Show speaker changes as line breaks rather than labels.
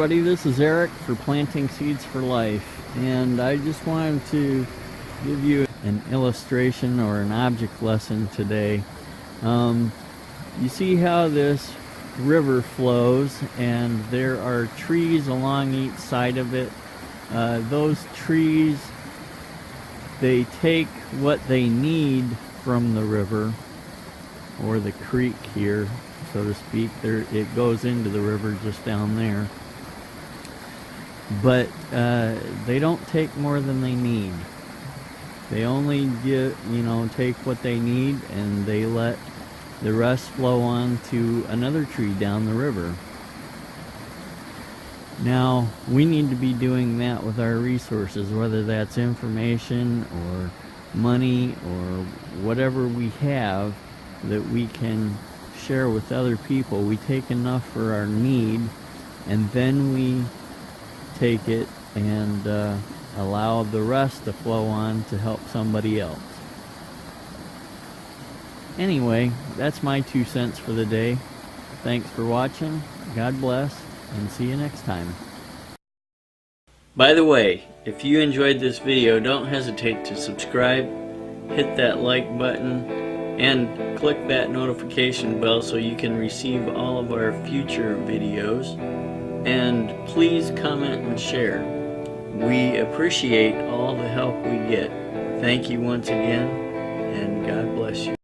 everybody, this is Eric for Planting Seeds for Life, and I just wanted to give you an illustration or an object lesson today. You see how this river flows, and there are trees along each side of it. Those trees, they take what they need from the river or the creek here, so to speak. It goes into the river just down there, but they don't take more than they need. They only take what they need, and they let the rest flow on to another tree down the river. Now, we need to be doing that with our resources, whether that's information or money or whatever we have that we can share with other people. We take enough for our need, and then we take it and allow the rest to flow on to help somebody else. Anyway, that's my 2 cents for the day. Thanks for watching. God bless, and see you next time. By the way, if you enjoyed this video, don't hesitate to subscribe, hit that like button, and click that notification bell so you can receive all of our future videos. And please comment and share. We appreciate all the help we get. Thank you once again, and God bless you.